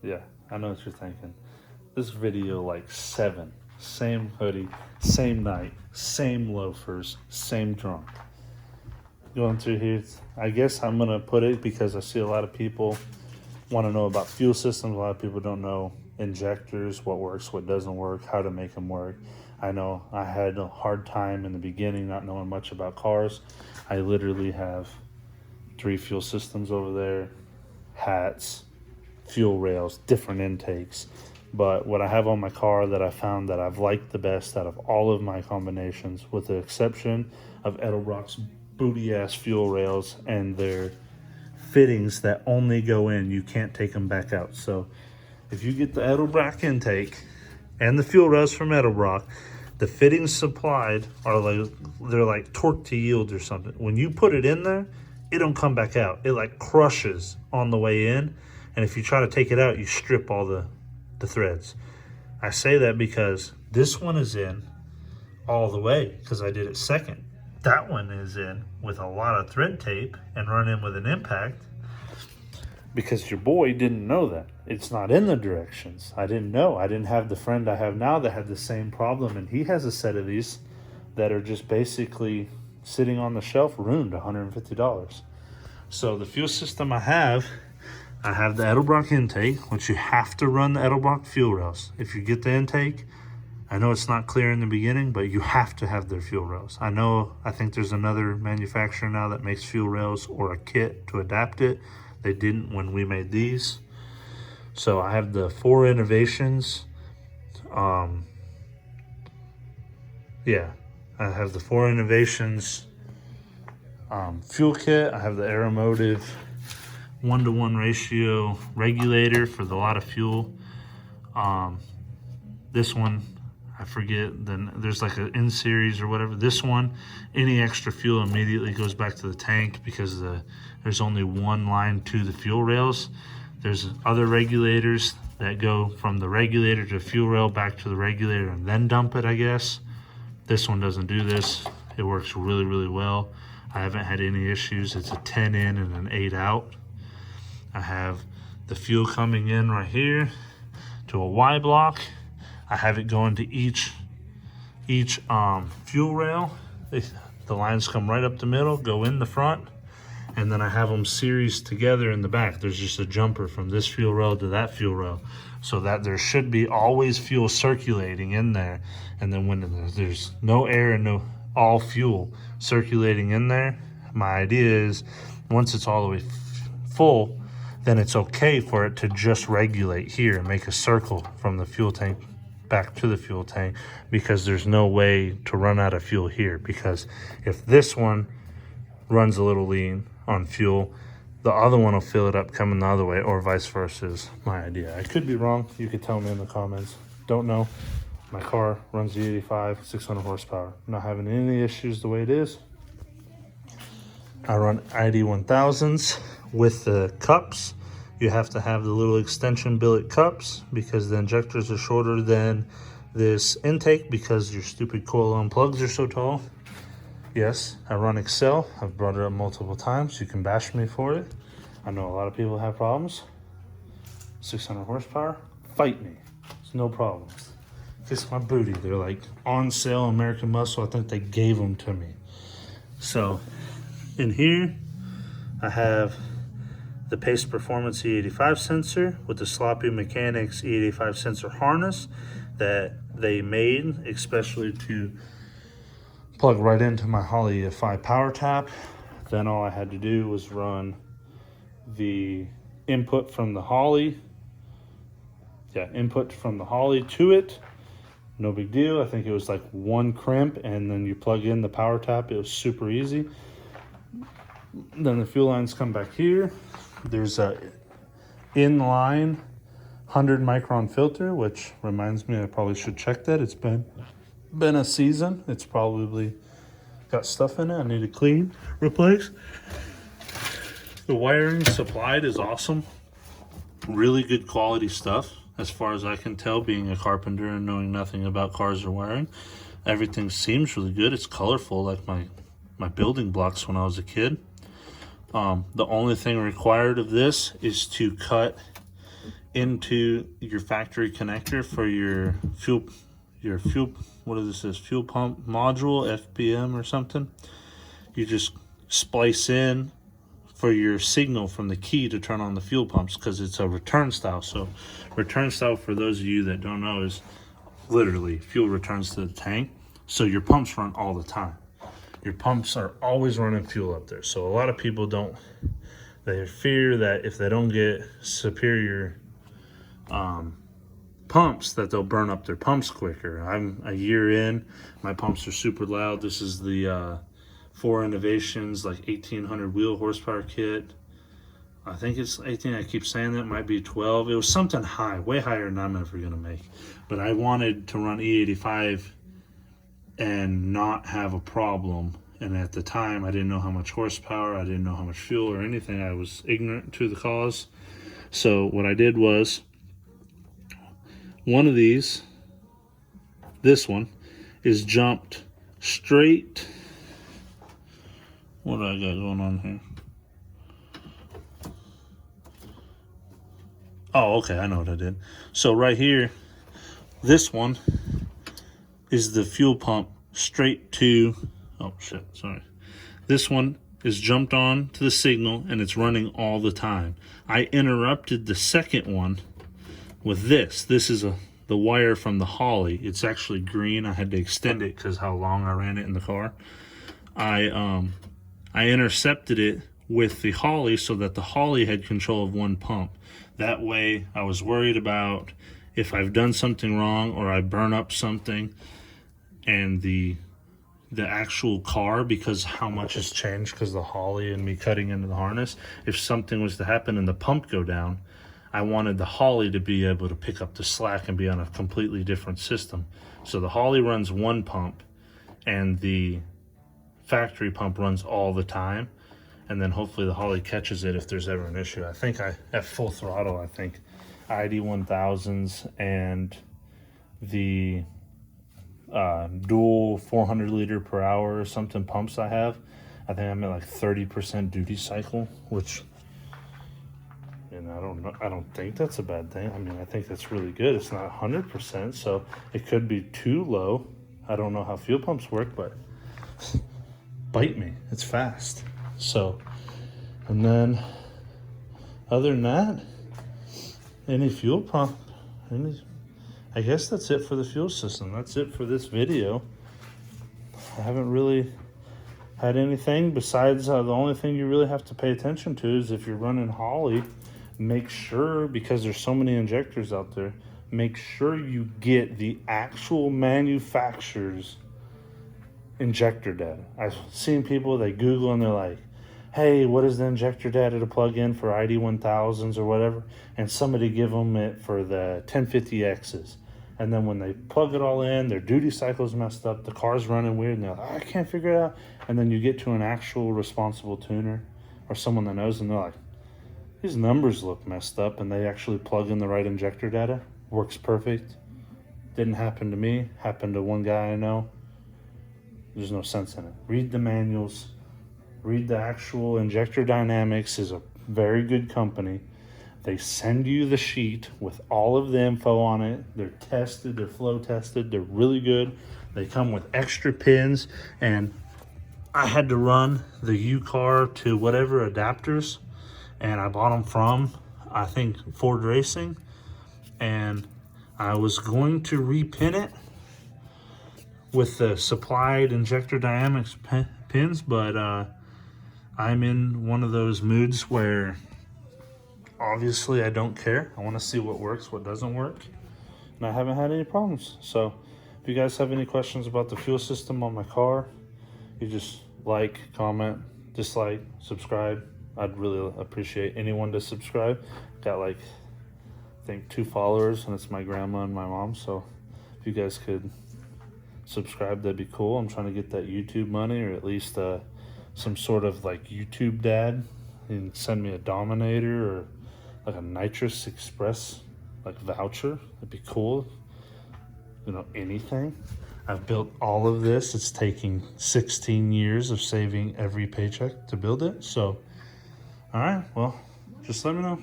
Yeah, I know what you're thinking. This video like 7. Same hoodie, same night, same loafers, same drunk. Going through here, I guess I'm gonna put it because I see a lot of people want to know about fuel systems. A lot of people don't know injectors, what works, what doesn't work, how to make them work. I know I had a hard time in the beginning not knowing much about cars. I literally have 3 fuel systems over there, hats, fuel rails, different intakes. But what I have on my car that I found that I've liked the best out of all of my combinations, with the exception of Edelbrock's booty ass fuel rails and their fittings that only go in, you can't take them back out. So if you get the Edelbrock intake and the fuel rails from Edelbrock, the fittings supplied are like, they're like torque to yield or something. When you put it in there, it don't come back out. It like crushes on the way in, and if you try to take it out, you strip all the threads. I say that because this one is in all the way because I did it second. That one is in with a lot of thread tape and run in with an impact because your boy didn't know that. It's not in the directions. I didn't know. I didn't have the friend I have now that had the same problem, and he has a set of these that are just basically sitting on the shelf, ruined, $150. So the fuel system I have the Edelbrock intake, which you have to run the Edelbrock fuel rails. If you get the intake, I know it's not clear in the beginning, but you have to have their fuel rails. I think there's another manufacturer now that makes fuel rails or a kit to adapt it. They didn't when we made these. So I have the 4 Innovations. I have the 4 Innovations fuel kit. I have the Aeromotive 1-to-1 ratio regulator for the lot of fuel. This one, I forget, then there's like an in series or whatever. This one, any extra fuel immediately goes back to the tank because there's only one line to the fuel rails. There's other regulators that go from the regulator to fuel rail back to the regulator and then dump it, I guess. This one doesn't do this. It works really, really well. I haven't had any issues. It's a 10 in and an 8 out. I have the fuel coming in right here to a Y block. I have it going to each fuel rail. The lines come right up the middle, go in the front, and then I have them series together in the back. There's just a jumper from this fuel rail to that fuel rail, so that there should be always fuel circulating in there. And then when there's no air and no all fuel circulating in there, my idea is once it's all the way full, then it's okay for it to just regulate here and make a circle from the fuel tank back to the fuel tank, because there's no way to run out of fuel here. Because if this one runs a little lean on fuel, the other one will fill it up coming the other way, or vice versa is my idea. I could be wrong. You could tell me in the comments. Don't know. My car runs the 85, 600 horsepower. Not having any issues the way it is. I run ID1000s with the cups. You have to have the little extension billet cups because the injectors are shorter than this intake because your stupid coil on plugs are so tall. Yes, I run Excel. I've brought it up multiple times. You can bash me for it. I know a lot of people have problems. 600 horsepower, fight me. It's no problems. Kiss my booty. They're like on sale, American Muscle. I think they gave them to me. So in here, I have the Pace Performance E85 sensor with the Sloppy Mechanics E85 sensor harness that they made especially to plug right into my Holley e85 power tap. Then all I had to do was run the input from the Holley. Input from the Holley to it. No big deal. I think it was like 1 crimp, and then you plug in the power tap. It was super easy. Then the fuel lines come back here. There's a inline 100 micron filter, which reminds me I probably should check that. It's been a season. It's probably got stuff in it I need to clean, replace. The wiring supplied is awesome. Really good quality stuff as far as I can tell, being a carpenter and knowing nothing about cars or wiring. Everything seems really good. It's colorful like my building blocks when I was a kid. The only thing required of this is to cut into your factory connector for your fuel, what is this, fuel pump module, FPM or something. You just splice in for your signal from the key to turn on the fuel pumps, because it's a return style. So return style, for those of you that don't know, is literally fuel returns to the tank. So your pumps run all the time. Your pumps are always running fuel up there. So a lot of people they fear that if they don't get superior pumps, that they'll burn up their pumps quicker. I'm a year in, my pumps are super loud. This is the 4 Innovations like 1800 wheel horsepower kit. I think it's 18. I keep saying that, might be 12. It was something high, way higher than I'm ever gonna make. But I wanted to run E85 and not have a problem. And at the time, I didn't know how much horsepower, I didn't know how much fuel or anything. I was ignorant to the cause. So what I did was, one of these, this one, is jumped straight. What do I got going on here? Oh, okay, I know what I did. So right here, this one is the fuel pump straight to, oh shit, sorry. This one is jumped on to the signal and it's running all the time. I interrupted the second one with this. This is the wire from the Holly. It's actually green. I had to extend it because how long I ran it in the car. I intercepted it with the Holly so that the Holly had control of one pump. That way I was worried about if I've done something wrong or I burn up something, and the actual car, because how much has changed because the Holly and me cutting into the harness, if something was to happen and the pump go down, I wanted the Holly to be able to pick up the slack and be on a completely different system. So the Holly runs one pump and the factory pump runs all the time, and then hopefully the Holly catches it if there's ever an issue. I think at full throttle, I think ID1000s and the dual 400 liter per hour or something pumps I have, I think I'm at like 30% duty cycle, which, and I don't think that's a bad thing. I mean, I think that's really good. It's not 100%, so it could be too low. I don't know how fuel pumps work, but bite me, it's fast. So, and then other than that, any fuel pump, I guess that's it for the fuel system. That's it for this video. I haven't really had anything besides the only thing you really have to pay attention to is if you're running Holly, make sure, because there's so many injectors out there, make sure you get the actual manufacturer's injector data. I've seen people, they Google and they're like, hey, what is the injector data to plug in for ID1000s or whatever? And somebody give them it for the 1050Xs. And then when they plug it all in, their duty cycle's messed up, the car's running weird, and they're like, I can't figure it out. And then you get to an actual responsible tuner or someone that knows, and they're like, these numbers look messed up, and they actually plug in the right injector data. Works perfect. Didn't happen to me, happened to one guy I know. There's no sense in it. Read the manuals. Read the actual Injector Dynamics is a very good company. They send you the sheet with all of the info on it. They're tested, they're flow tested, they're really good. They come with extra pins, and I had to run the U-Car to whatever adapters, and I bought them from, I think, Ford Racing, and I was going to repin it with the supplied Injector Dynamics pins, but I'm in one of those moods where obviously I don't care. I want to see what works, what doesn't work, and I haven't had any problems. So if you guys have any questions about the fuel system on my car, you just like, comment, dislike, subscribe. I'd really appreciate anyone to subscribe. Got like, I think 2 followers, and it's my grandma and my mom. So if you guys could subscribe, that'd be cool. I'm trying to get that YouTube money, or at least some sort of like YouTube dad, and send me a Dominator or like a Nitrous Express like voucher. That'd be cool. You know, anything. I've built all of this. It's taking 16 years of saving every paycheck to build it. So, all right, well, just let me know.